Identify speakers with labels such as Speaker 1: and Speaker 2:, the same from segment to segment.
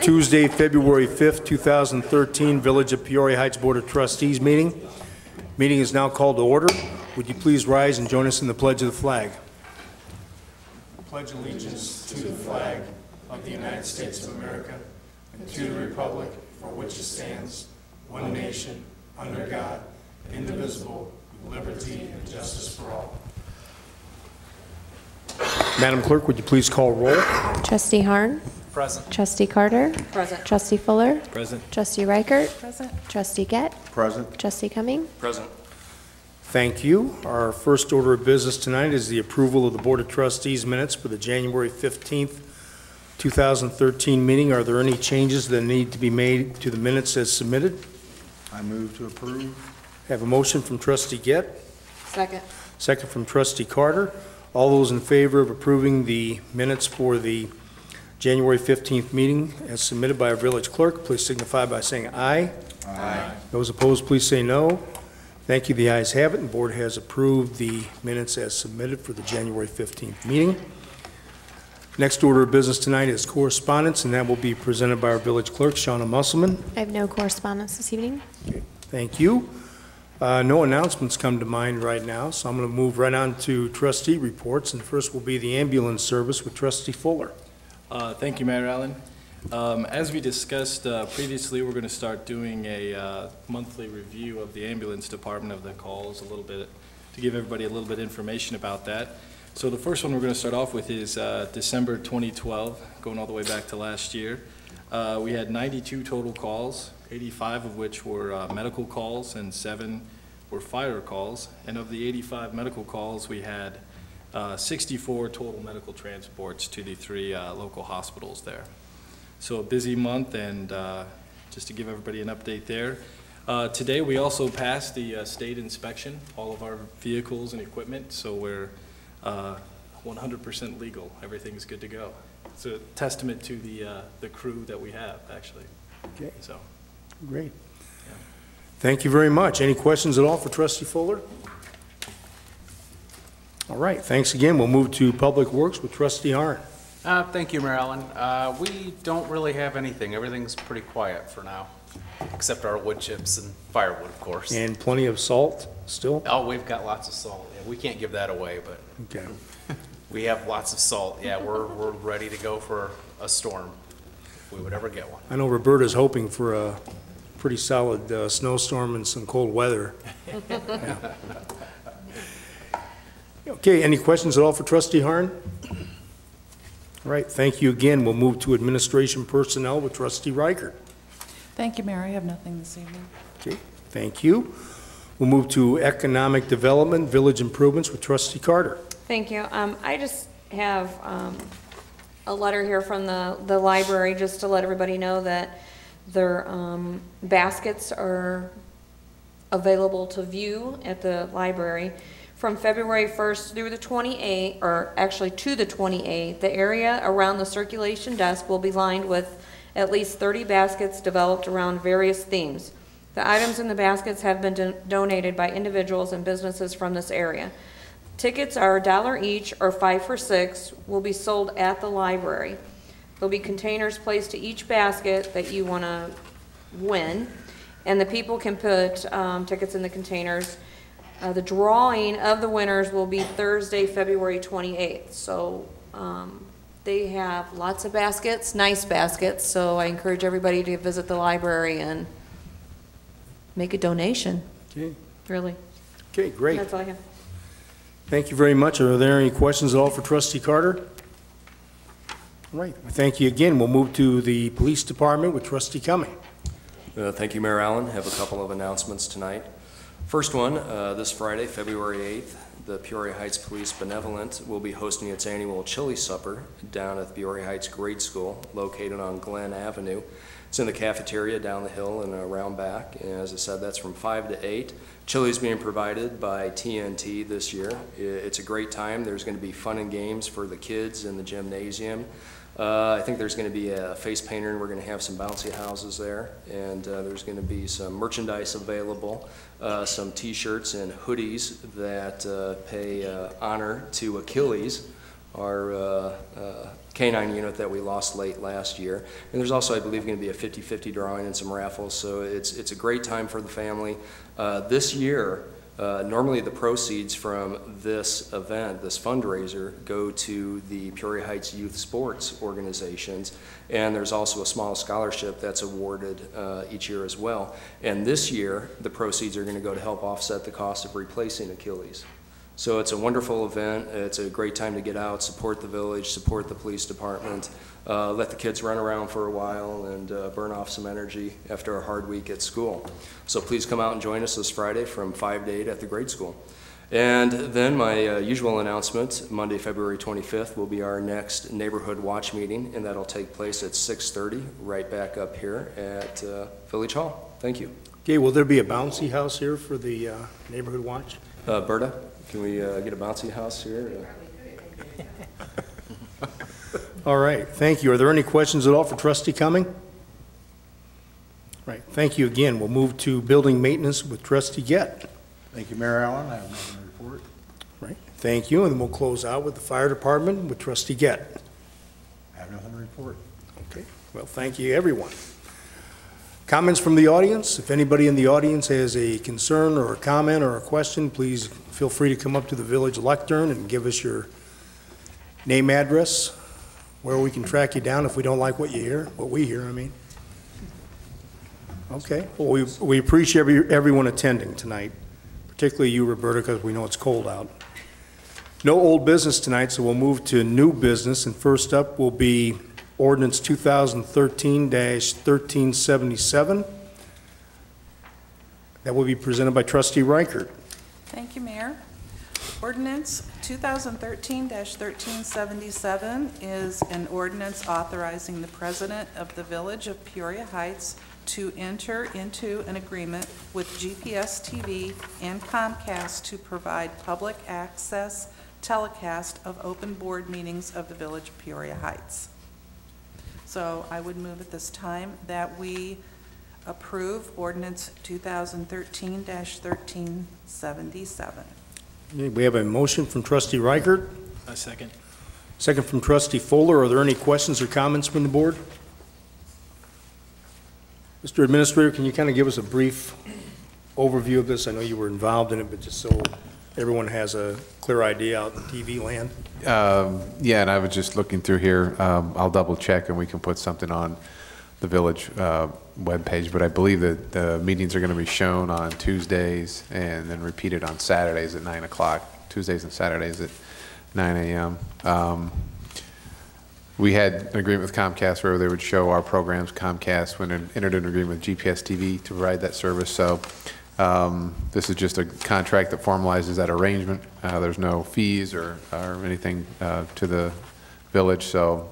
Speaker 1: Tuesday, February 5th, 2013, Village of Peoria Heights Board of Trustees meeting. Meeting is now called to order. Would you please rise and join us in the pledge of the flag? I pledge allegiance to the flag of the United States of America and to the republic for which it stands, one nation, under God, indivisible, with liberty and justice for all. Madam Clerk, would you please call roll?
Speaker 2: Trustee Harn.
Speaker 3: Present.
Speaker 2: Trustee Carter.
Speaker 4: Present.
Speaker 2: Trustee Fuller.
Speaker 3: Present.
Speaker 2: Trustee Reichert.
Speaker 4: Present.
Speaker 2: Trustee Gett.
Speaker 3: Present.
Speaker 2: Trustee Cumming.
Speaker 3: Present.
Speaker 1: Thank you. Our first order of business tonight is the approval of the Board of Trustees minutes for the January 15th, 2013 meeting. Are there any changes that need to be made to the minutes as submitted?
Speaker 3: I move to approve.
Speaker 1: Have a motion from Trustee Gett.
Speaker 4: Second.
Speaker 1: Second from Trustee Carter. All those in favor of approving the minutes for the January 15th meeting as submitted by our village clerk, please signify by saying aye.
Speaker 3: Aye.
Speaker 1: Those opposed, please say no. Thank you. The ayes have it, and the board has approved the minutes as submitted for the January 15th meeting. Next order of business tonight is correspondence, and that will be presented by our village clerk, Shauna Musselman.
Speaker 2: I have no correspondence this evening.
Speaker 1: Okay, thank you. No announcements come to mind right now, so I'm going to move right on to trustee reports, and first will be the ambulance service with Trustee Fuller.
Speaker 5: Thank you, Mayor Allen. As we discussed previously, we're going to start doing a monthly review of the ambulance department, of the calls, a little bit, to give everybody a little bit of information about that. So the first one we're going to start off with is December 2012, going all the way back to last year. We had 92 total calls, 85 of which were medical calls and 7 were fire calls. And of the 85 medical calls, we had 64 total medical transports to the 3 local hospitals there. So a busy month, and just to give everybody an update there. Today we also passed the state inspection, all of our vehicles and equipment, so we're 100% legal. Everything's good to go. It's a testament to the crew that we have, actually.
Speaker 1: Okay.
Speaker 5: So.
Speaker 1: Great.
Speaker 5: Yeah.
Speaker 1: Thank you very much. Any questions at all for Trustee Fuller? All right, thanks again. We'll move to Public Works with Trustee Harn.
Speaker 6: Thank you, Mayor Allen. We don't really have anything. Everything's pretty quiet for now, except our wood chips and firewood, of course.
Speaker 1: And plenty of salt still?
Speaker 6: Oh, we've got lots of salt. Yeah, we can't give that away, but
Speaker 1: Okay.
Speaker 6: we have lots of salt. Yeah, we're ready to go for a storm, if we would ever get one.
Speaker 1: I know Roberta's hoping for a pretty solid snowstorm and some cold weather. Yeah. Okay, any questions at all for Trustee Harn? All right, thank you again. We'll move to Administration Personnel with Trustee Reichert.
Speaker 4: Thank you, Mayor. I have nothing this evening.
Speaker 1: Okay, thank you. We'll move to Economic Development, Village Improvements with Trustee Carter.
Speaker 7: Thank you. I just have a letter here from the library just to let everybody know that their baskets are available to view at the library. From February 1st through the 28th, or actually to the 28th, the area around the circulation desk will be lined with at least 30 baskets developed around various themes. The items in the baskets have been donated by individuals and businesses from this area. Tickets are $1 each or 5 for 6, will be sold at the library. There'll be containers placed to each basket that you want to win, and the people can put tickets in the containers. The drawing of the winners will be Thursday, February 28th. So they have lots of baskets, nice baskets. So I encourage everybody to visit the library and make a donation. Okay. Really.
Speaker 1: Okay, great.
Speaker 7: That's all I have.
Speaker 1: Thank you very much. Are there any questions at all for Trustee Carter? All right, thank you again. We'll move to the Police Department with Trustee Cumming.
Speaker 8: Thank you, Mayor Allen. I have a couple of announcements tonight. First one, this Friday, February 8th, the Peoria Heights Police Benevolent will be hosting its annual chili supper down at the Peoria Heights Grade School, located on Glen Avenue. It's in the cafeteria down the hill and around back. And as I said, that's from 5 to 8. Chili is being provided by TNT this year. It's a great time. There's going to be fun and games for the kids in the gymnasium. I think there's going to be a face painter, and we're going to have some bouncy houses there, and there's going to be some merchandise available, some t-shirts and hoodies that pay honor to Achilles, our K-9 unit that we lost late last year. And there's also, I believe, going to be a 50-50 drawing and some raffles, so it's a great time for the family. This year, normally the proceeds from this event, this fundraiser, go to the Peoria Heights Youth Sports Organizations, and there's also a small scholarship that's awarded each year as well. And this year, the proceeds are going to go to help offset the cost of replacing Achilles. So it's a wonderful event. It's a great time to get out, support the village, support the police department, let the kids run around for a while and burn off some energy after a hard week at school. So please come out and join us this Friday from 5 to 8 at the grade school. And then my usual announcement, Monday, February 25th, will be our next neighborhood watch meeting, and that'll take place at 6:30 right back up here at Village Hall. Thank you.
Speaker 1: Okay, will there be a bouncy house here for the neighborhood watch?
Speaker 8: Berta, can we get a bouncy house here?
Speaker 1: All right, thank you. Are there any questions at all for Trustee Cumming? Right, thank you again. We'll move to building maintenance with Trustee Gett.
Speaker 3: Thank you, Mayor Allen. I have nothing to report.
Speaker 1: Right, thank you, and then we'll close out with the fire department with Trustee Gett.
Speaker 3: I have nothing to report.
Speaker 1: Okay, well, thank you, everyone. Comments from the audience? If anybody in the audience has a concern or a comment or a question, please feel free to come up to the village lectern and give us your name, address, where we can track you down if we don't like what you hear, what we hear, I mean. Okay, well, we appreciate everyone attending tonight, particularly you, Roberta, because we know it's cold out. No old business tonight, so we'll move to new business, and first up will be Ordinance 2013-1377. That will be presented by Trustee Reichert.
Speaker 4: Thank you, Mayor. Ordinance 2013-1377 is an ordinance authorizing the President of the Village of Peoria Heights to enter into an agreement with GPS TV and Comcast to provide public access telecast of open board meetings of the Village of Peoria Heights. So I would move at this time that we approve ordinance 2013-1377.
Speaker 1: We have a motion from Trustee Reichert,
Speaker 5: A second.
Speaker 1: second from Trustee Fuller. Are there any questions or comments from the board? Mr. Administrator, can you kind of give us a brief overview of this? I know you were involved in it, but just so everyone has a clear idea out in TV land.
Speaker 9: Yeah, and I was just looking through here. I'll double check and we can put something on the village webpage, but I believe that the meetings are going to be shown on Tuesdays and then repeated on Saturdays at 9 o'clock, Tuesdays and Saturdays at 9 a.m. We had an agreement with Comcast where they would show our programs. Comcast went and entered an agreement with GPS TV to provide that service. So this is just a contract that formalizes that arrangement. There's no fees or anything to the village. So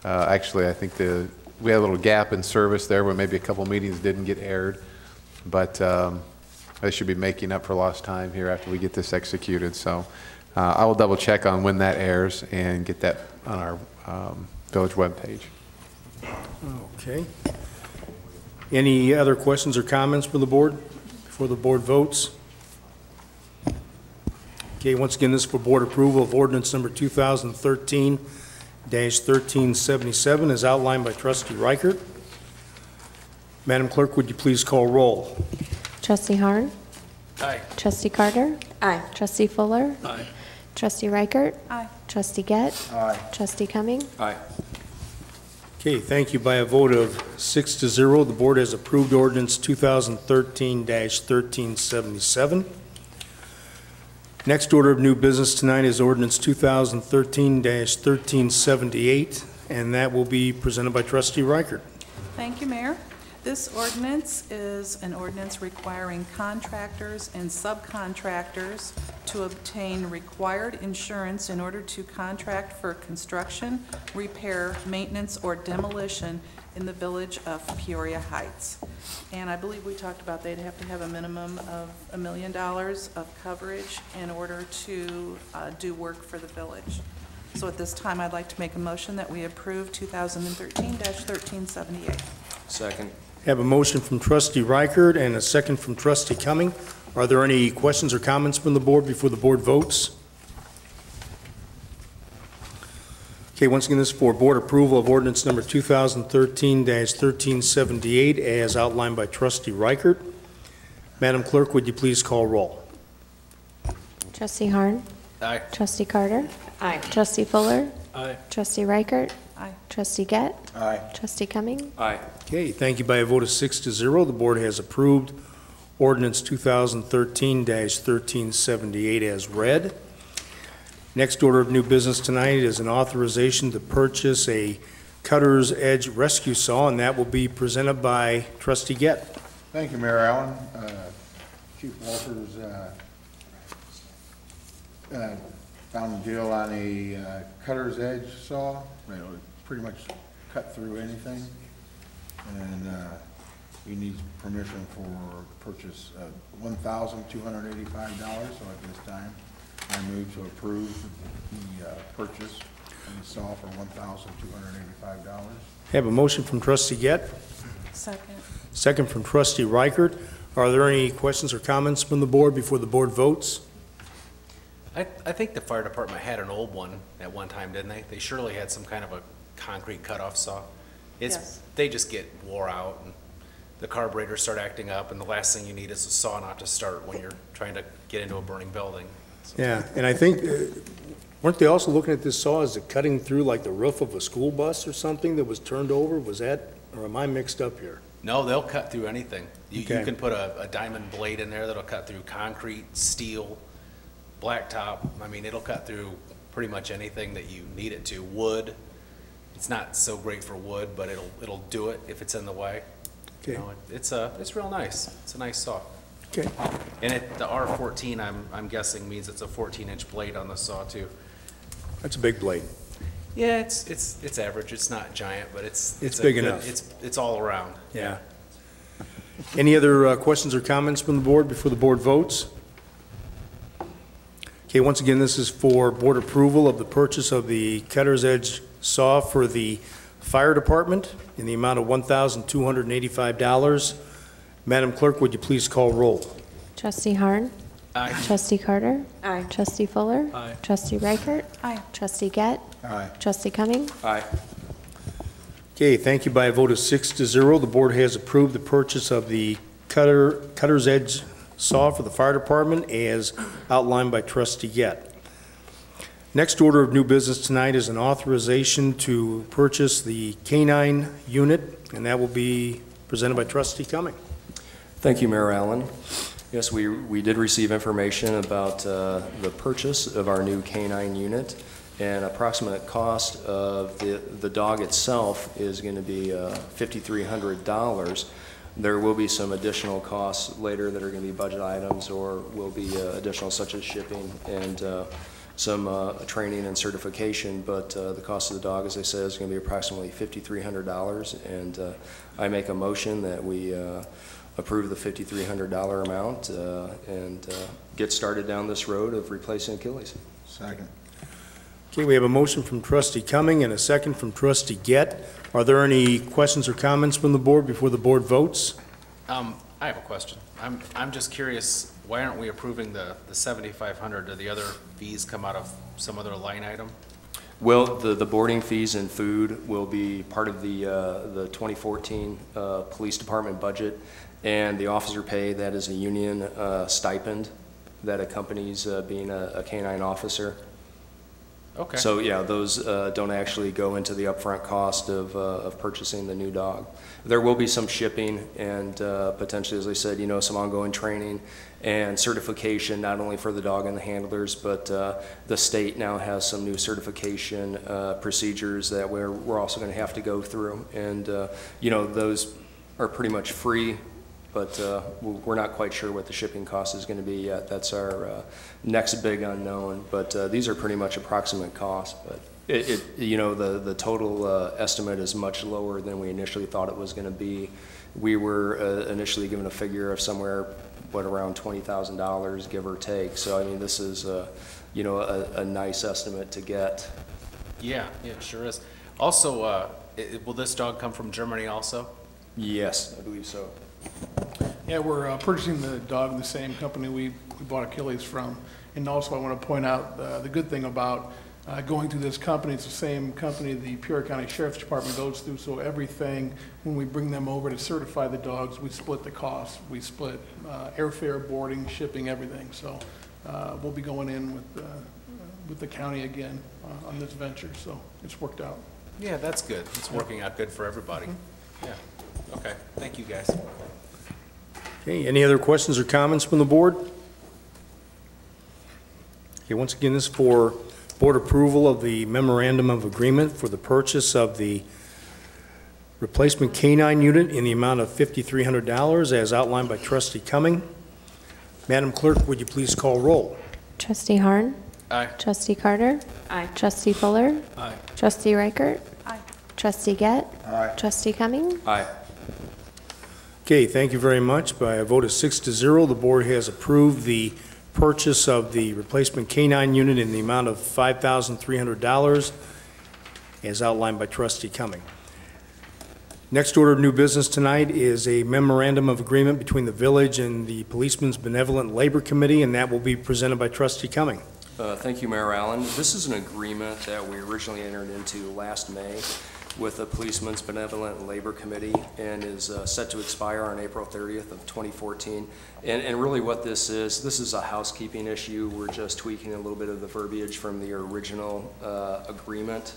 Speaker 9: actually, I think we had a little gap in service there where maybe a couple meetings didn't get aired, but they should be making up for lost time here after we get this executed. So I will double check on when that airs and get that on our village webpage.
Speaker 1: Okay. Any other questions or comments from the board before the board votes? Okay, once again, this is for board approval of ordinance number 2013-1377 as outlined by Trustee Reichert. Madam Clerk, would you please call roll?
Speaker 2: Trustee Harn?
Speaker 6: Aye.
Speaker 2: Trustee Carter?
Speaker 7: Aye.
Speaker 2: Trustee Fuller?
Speaker 5: Aye.
Speaker 2: Trustee Reichert?
Speaker 4: Aye.
Speaker 2: Trustee Gett?
Speaker 3: Aye.
Speaker 2: Trustee Cumming?
Speaker 8: Aye.
Speaker 1: Okay, thank you. By a vote of 6-0, the board has approved ordinance 2013-1377. Next order of new business tonight is ordinance 2013-1378, and that will be presented by Trustee Reichert.
Speaker 4: Thank you, Mayor. This ordinance is an ordinance requiring contractors and subcontractors to obtain required insurance in order to contract for construction, repair, maintenance, or demolition in the Village of Peoria Heights. And I believe we talked about they'd have to have a minimum of $1 million of coverage in order to do work for the village. So at this time, I'd like to make a motion that we approve 2013-1378.
Speaker 8: Second.
Speaker 1: Have a motion from Trustee Reichert and a second from Trustee Cumming. Are there any questions or comments from the board before the board votes? Okay, once again, this is for board approval of ordinance number 2013-1378 as outlined by trustee Reichert. Madam Clerk, would you please call roll?
Speaker 2: Trustee Harn.
Speaker 6: Aye.
Speaker 2: Trustee Carter.
Speaker 7: Aye.
Speaker 2: Trustee Fuller.
Speaker 5: Aye.
Speaker 2: Trustee Reichert.
Speaker 4: Aye.
Speaker 2: Trustee Gett.
Speaker 3: Aye.
Speaker 2: Trustee Cumming.
Speaker 8: Aye.
Speaker 1: Okay, thank you. By a vote of 6-0, the board has approved ordinance 2013-1378 as read. Next order of new business tonight is an authorization to purchase a cutter's edge rescue saw, and that will be presented by trustee Gett.
Speaker 3: Thank you, Mayor Allen. Chief Walters found a deal on a cutter's edge saw. It would pretty much cut through anything. And he needs permission for purchase of $1,285. So at this time, I move to approve the purchase of the saw for $1,285.
Speaker 1: Have a motion from trustee Gett,
Speaker 4: Second.
Speaker 1: second from trustee Reichert. Are there any questions or comments from the board before the board votes?
Speaker 6: I think the fire department had an old one at one time, didn't they? They surely had some kind of a concrete cutoff saw.
Speaker 4: Yes.
Speaker 6: They just get wore out, and the carburetors start acting up, and the last thing you need is a saw not to start when you're trying to get into a burning building.
Speaker 1: Yeah, and I think, weren't they also looking at this saw as it cutting through like the roof of a school bus or something that was turned over? Was that, or am I mixed up here?
Speaker 6: No, they'll cut through anything. You
Speaker 1: Okay.
Speaker 6: can put a diamond blade in there that'll cut through concrete, steel, blacktop. I mean, it'll cut through pretty much anything that you need it to. Wood, it's not so great for wood, but it'll do it if it's in the way.
Speaker 1: Okay.
Speaker 6: You know, it's real nice. It's a nice saw.
Speaker 1: Okay,
Speaker 6: And the R14, I'm guessing means it's a 14-inch blade on the saw too.
Speaker 1: that's a big blade.
Speaker 6: Yeah, it's average. It's not giant, but it's a
Speaker 1: big
Speaker 6: good-
Speaker 1: enough.
Speaker 6: It's all around.
Speaker 1: Yeah. Any other questions or comments from the board before the board votes? Okay, once again, this is for board approval of the purchase of the cutter's edge saw for the fire department in the amount of $1,285. Madam Clerk, would you please call roll?
Speaker 2: Trustee Harn.
Speaker 6: Aye.
Speaker 2: Trustee Carter.
Speaker 7: Aye.
Speaker 2: Trustee Fuller.
Speaker 5: Aye.
Speaker 2: Trustee Reichert.
Speaker 4: Aye.
Speaker 2: Trustee Gett.
Speaker 3: Aye.
Speaker 2: Trustee Cumming.
Speaker 8: Aye.
Speaker 1: Okay, thank you. By a vote of 6-0, the board has approved the purchase of the cutter's edge saw for the fire department as outlined by trustee Gett. Next order of new business tonight is an authorization to purchase the K-9 unit, and that will be presented by trustee Cumming.
Speaker 8: Thank you, Mayor Allen. Yes, we did receive information about the purchase of our new K-9 unit, and approximate cost of the dog itself is going to be $5,300. There will be some additional costs later that are going to be budget items or will be additional, such as shipping and some training and certification, but the cost of the dog, as I said, is going to be approximately $5,300, and I make a motion that we approve the $5,300 amount and get started down this road of replacing Achilles.
Speaker 3: Second.
Speaker 1: Okay, we have a motion from trustee Cumming and a second from trustee Gett. Are there any questions or comments from the board before the board votes?
Speaker 6: I have a question. I'm just curious, why aren't we approving the $7,500? Do the other fees come out of some other line item?
Speaker 8: Well, the boarding fees and food will be part of the 2014 police department budget, and the officer pay, that is a union stipend that accompanies being a K-9 officer.
Speaker 6: Okay.
Speaker 8: So, yeah, those don't actually go into the upfront cost of purchasing the new dog. There will be some shipping and potentially, as I said, you know, some ongoing training and certification, not only for the dog and the handlers, but the state now has some new certification procedures that we're also going to have to go through. And, you know, those are pretty much free, but we're not quite sure what the shipping cost is going to be yet. That's our next big unknown. But these are pretty much approximate costs. But you know, the total estimate is much lower than we initially thought it was going to be. We were initially given a figure of somewhere, around $20,000, give or take. So I mean, this is you know, a nice estimate to get.
Speaker 6: Yeah, it sure is. Also, will this dog come from Germany also?
Speaker 8: Yes, I believe so.
Speaker 10: Yeah, we're purchasing the dog in the same company we bought Achilles from. And also I want to point out the good thing about going through this company. It's the same company the Peoria County Sheriff's Department goes through, so everything, when we bring them over to certify the dogs, we split the cost. We split airfare, boarding, shipping, everything. So we'll be going in with the county again on this venture, so it's worked out.
Speaker 6: Yeah, that's good. It's working out good for everybody. Yeah, okay, thank you, guys.
Speaker 1: Okay, any other questions or comments from the board? Okay, once again, this is for board approval of the memorandum of agreement for the purchase of the replacement canine unit in the amount of $5,300 as outlined by Trustee Cumming. Madam Clerk, would you please call roll?
Speaker 2: Trustee Harn.
Speaker 6: Aye.
Speaker 2: Trustee Carter.
Speaker 7: Aye.
Speaker 2: Trustee Fuller.
Speaker 5: Aye.
Speaker 2: Trustee Reichert.
Speaker 4: Aye.
Speaker 2: Trustee Gett.
Speaker 3: Aye.
Speaker 2: Trustee Cumming.
Speaker 8: Aye.
Speaker 1: Okay, thank you very much. By a vote of 6-0, the board has approved the purchase of the replacement canine unit in the amount of $5,300 as outlined by Trustee Cumming. Next order of new business tonight is a memorandum of agreement between the village and the Policemen's Benevolent Labor Committee, and that will be presented by Trustee Cumming.
Speaker 8: Thank you, Mayor Allen. This is an agreement that we originally entered into last May with the Policemen's Benevolent Labor Committee and is set to expire on April 30th of 2014. And really what this is a housekeeping issue. We're just tweaking a little bit of the verbiage from the original agreement.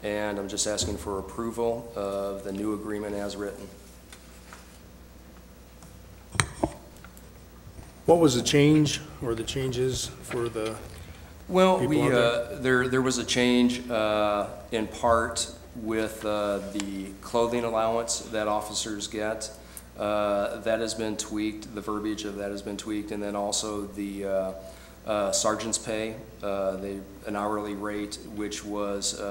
Speaker 8: And I'm just asking for approval of the new agreement as written.
Speaker 1: What was the change or the changes for the
Speaker 8: Well,
Speaker 1: people out
Speaker 8: there was a change in part with the clothing allowance that officers get. That has been tweaked, the verbiage of that has been tweaked, and then also the sergeant's pay, an hourly rate which was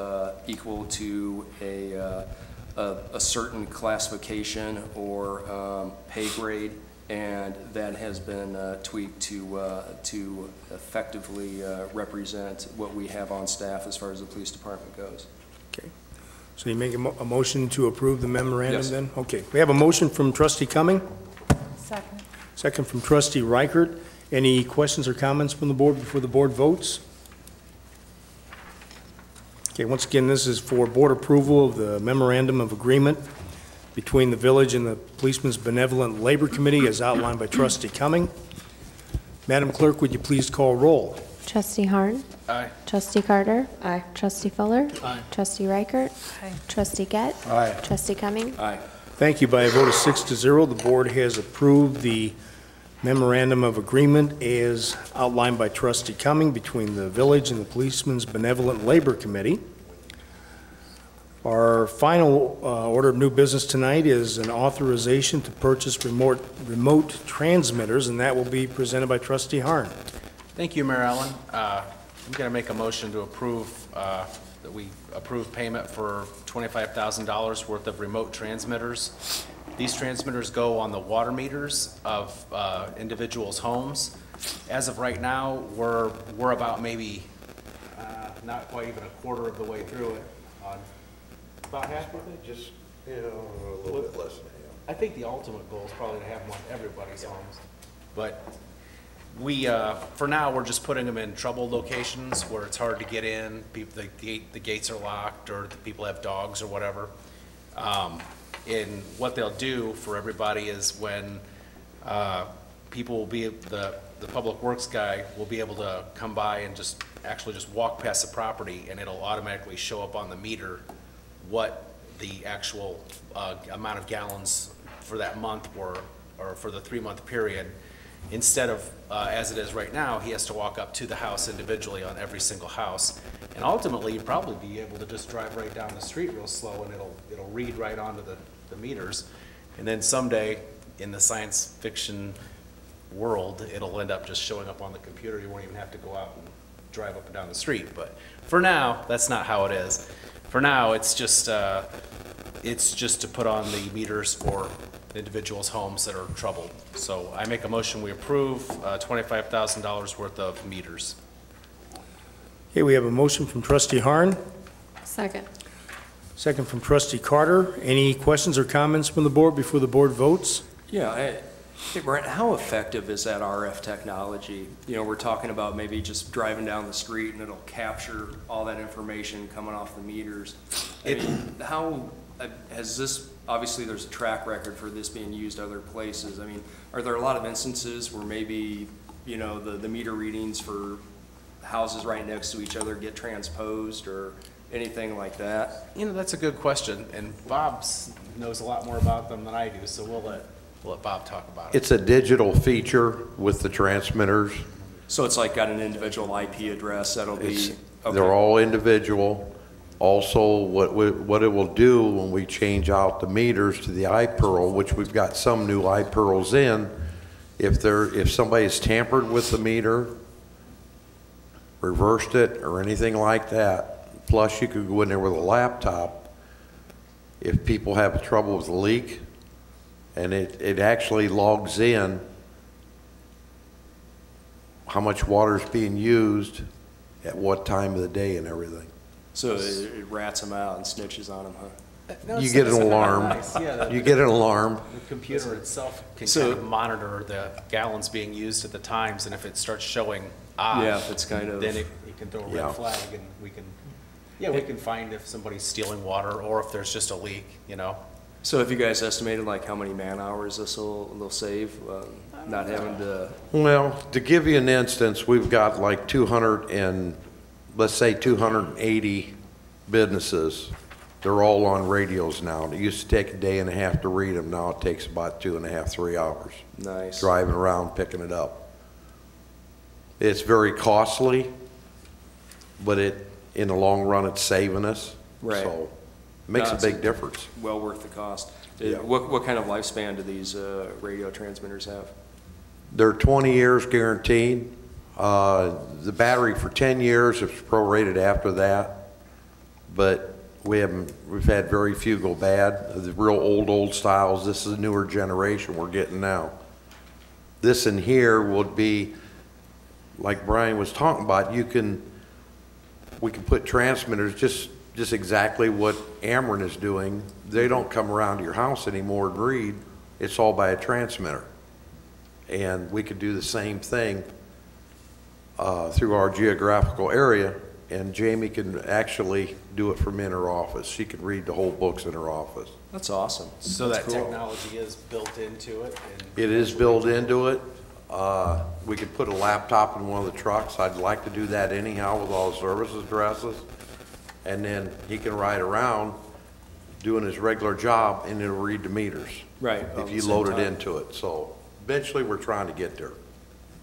Speaker 8: equal to a certain classification or pay grade, and that has been tweaked to effectively represent what we have on staff as far as the police department goes.
Speaker 1: Okay. So you make a motion to approve the memorandum
Speaker 8: Yes.
Speaker 1: then? Okay. We have a motion from Trustee Cumming,
Speaker 4: Second.
Speaker 1: second from Trustee Reichert. Any questions or comments from the board before the board votes? Okay, once again, this is for board approval of the memorandum of agreement between the village and the Policemen's Benevolent Labor Committee as outlined by Trustee Cumming. Madam Clerk, would you please call roll?
Speaker 2: Trustee Harn.
Speaker 6: Aye.
Speaker 2: Trustee Carter.
Speaker 7: Aye.
Speaker 2: Trustee Fuller.
Speaker 5: Aye.
Speaker 2: Trustee Reichert.
Speaker 4: Aye.
Speaker 2: Trustee Gett.
Speaker 3: Aye.
Speaker 2: Trustee Cumming.
Speaker 8: Aye.
Speaker 1: Thank you. By a vote of 6-0, the board has approved the memorandum of agreement as outlined by Trustee Cumming between the village and the Policemen's Benevolent Labor Committee. Our final order of new business tonight is an authorization to purchase remote transmitters, and that will be presented by Trustee Harn.
Speaker 6: Thank you, Mayor Allen. I'm going to make a motion to approve, that we approve payment for $25,000 worth of remote transmitters. These transmitters go on the water meters of individuals' homes. As of right now, we're about maybe not quite even a quarter of the way through it. About halfway?
Speaker 3: Just, a little bit less than
Speaker 6: I think the ultimate goal is probably to have them on everybody's homes. But we, for now, we're just putting them in troubled locations where it's hard to get in. People, the gates are locked, or the people have dogs or whatever. And what they'll do for everybody is when people will be, the public works guy will be able to come by and just walk past the property, and it'll automatically show up on the meter what the actual amount of gallons for that month were, or for the 3-month period. Instead of, as it is right now, he has to walk up to the house individually on every single house. And ultimately, you'd probably be able to just drive right down the street real slow, and it'll read right onto the meters. And then someday, in the science fiction world, it'll end up just showing up on the computer. You won't even have to go out and drive up and down the street. But for now, that's not how it is. For now, it's just to put on the meters for individuals' homes that are troubled. So I make a motion, we approve $25,000 worth of meters.
Speaker 1: Okay, we have a motion from Trustee Harn,
Speaker 7: Second.
Speaker 1: second from Trustee Carter. Any questions or comments from the board before the board votes?
Speaker 8: Yeah, Hey, Brent, how effective is that RF technology? You know, we're talking about maybe just driving down the street and it'll capture all that information coming off the meters. I mean, how has this, obviously there's a track record for this being used other places. I mean, are there a lot of instances where maybe, you know, the meter readings for houses right next to each other get transposed or anything like that?
Speaker 6: You know, that's a good question, and Bob knows a lot more about them than I do, so we'll let Bob talk about it.
Speaker 11: It's a digital feature with the transmitters.
Speaker 8: So it's like got an individual IP address that'll be, okay.
Speaker 11: They're all individual. Also, what it will do when we change out the meters to the iPearl, which we've got some new iPearls in, if somebody's tampered with the meter, reversed it, or anything like that, plus you could go in there with a laptop, if people have trouble with a leak, and it actually logs in how much water is being used at what time of the day and everything.
Speaker 8: So it rats them out and snitches on them, huh?
Speaker 6: No,
Speaker 11: You get an alarm.
Speaker 6: nice. Yeah,
Speaker 11: You get an alarm.
Speaker 6: the computer itself can
Speaker 8: So-
Speaker 6: kind of monitor the gallons being used at the times, and if it starts showing off,
Speaker 8: Yeah, it's kind of-
Speaker 6: then it can throw a
Speaker 11: Yeah.
Speaker 6: red flag, and we can find if somebody's stealing water or if there's just a leak, you know?
Speaker 8: So have you guys estimated like how many man hours they'll save, not having to?
Speaker 11: Well, to give you an instance, we've got like 280 businesses. They're all on radios now. It used to take a day and a half to read them. Now it takes about 2.5, 3 hours.
Speaker 8: Nice.
Speaker 11: Driving around, picking it up. It's very costly, but in the long run, it's saving us.
Speaker 8: Right.
Speaker 11: So it makes a
Speaker 8: That's
Speaker 11: big difference.
Speaker 8: Well worth the cost.
Speaker 11: Yeah.
Speaker 8: What kind of lifespan do these radio transmitters have?
Speaker 11: They're 20 years guaranteed. The battery for 10 years, it's prorated after that. But we've had very few go bad. The real old styles, this is a newer generation we're getting now. This in here would be, like Brian was talking about, we can put transmitters just exactly what Ameren is doing. They don't come around to your house anymore and read. It's all by a transmitter. And we could do the same thing through our geographical area, and Jamie can actually do it from in her office. She can read the whole books in her office.
Speaker 8: That's awesome.
Speaker 6: So
Speaker 8: That's
Speaker 6: that
Speaker 8: cool.
Speaker 6: technology is built into it?
Speaker 11: It is built into it. We could put a laptop in one of the trucks. I'd like to do that anyhow with all the service addresses. And then he can ride around doing his regular job, and it'll read the meters.
Speaker 8: Right.
Speaker 11: If you load it into it. So eventually, we're trying to get there.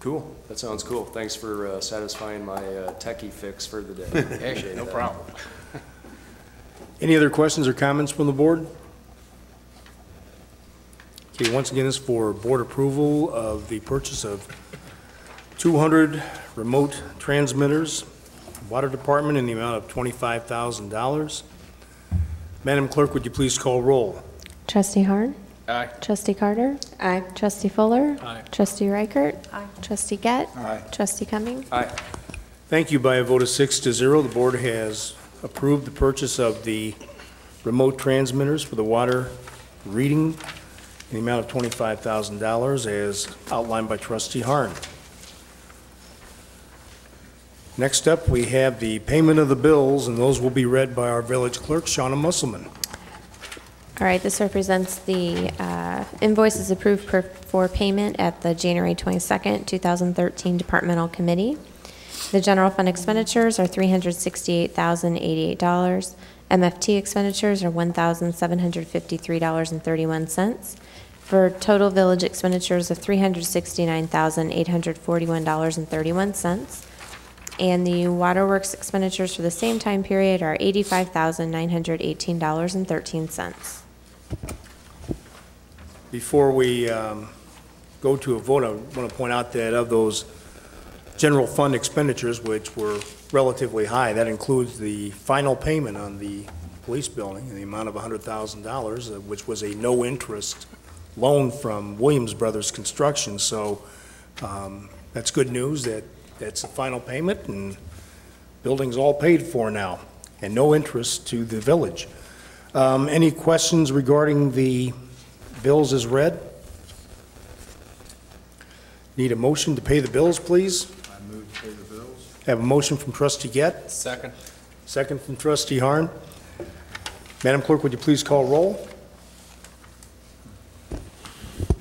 Speaker 8: Cool. That sounds cool. Thanks for satisfying my techie fix for the day.
Speaker 6: Hey, no problem.
Speaker 1: Any other questions or comments from the board? Okay, once again, this is for board approval of the purchase of 200 remote transmitters, water department in the amount of $25,000. Madam Clerk, would you please call roll?
Speaker 2: Trustee Harn?
Speaker 6: Aye.
Speaker 2: Trustee Carter?
Speaker 7: Aye.
Speaker 2: Trustee Fuller?
Speaker 5: Aye.
Speaker 2: Trustee Reichert?
Speaker 4: Aye.
Speaker 2: Trustee Gett?
Speaker 3: Aye.
Speaker 2: Trustee Cumming?
Speaker 8: Aye.
Speaker 1: Thank you. By a vote of 6-0, the board has approved the purchase of the remote transmitters for the water reading in the amount of $25,000 as outlined by Trustee Harn. Next up, we have the payment of the bills, and those will be read by our village clerk, Shauna Musselman.
Speaker 2: All right, this represents the invoices approved for payment at the January 22nd, 2013 Departmental Committee. The general fund expenditures are $368,088. MFT expenditures are $1,753.31, for total village expenditures of $369,841.31. And the waterworks expenditures for the same time period are $85,918.13.
Speaker 1: Before we go to a vote, I want to point out that of those general fund expenditures, which were relatively high, that includes the final payment on the police building in the amount of $100,000, which was a no-interest loan from Williams Brothers Construction. So that's good news that that's the final payment, and building's all paid for now, and no interest to the village. Any questions regarding the bills as read? Need a motion to pay the bills, please?
Speaker 3: I move to pay the bills.
Speaker 1: Have a motion from trustee Gett,
Speaker 6: Second.
Speaker 1: second from trustee Harn. Madam Clerk, would you please call roll?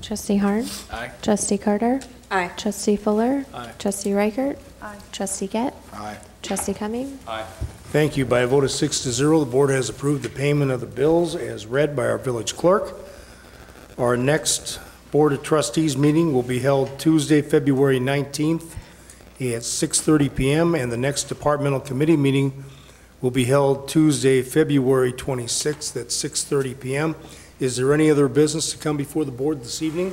Speaker 2: Trustee Harn?
Speaker 6: Aye.
Speaker 2: Trustee Carter?
Speaker 7: Aye.
Speaker 2: Trustee Fuller?
Speaker 5: Aye.
Speaker 2: Trustee Reichert?
Speaker 4: Aye.
Speaker 2: Trustee Gett?
Speaker 3: Aye.
Speaker 2: Trustee Cumming?
Speaker 8: Aye.
Speaker 1: Thank you. By a vote of 6-0, the board has approved the payment of the bills as read by our village clerk. Our next Board of Trustees meeting will be held Tuesday, February 19th at 6:30 PM, and the next departmental committee meeting will be held Tuesday, February 26th at 6:30 PM. Is there any other business to come before the board this evening?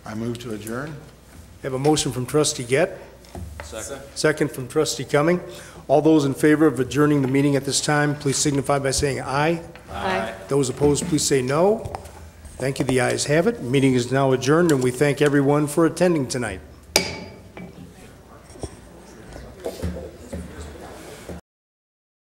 Speaker 3: I move to adjourn.
Speaker 1: Have a motion from trustee Gett,
Speaker 8: Second.
Speaker 1: second from trustee Cumming. All those in favor of adjourning the meeting at this time, please signify by saying aye.
Speaker 7: Aye.
Speaker 1: Those opposed, please say no. Thank you. The ayes have it. Meeting is now adjourned, and we thank everyone for attending tonight.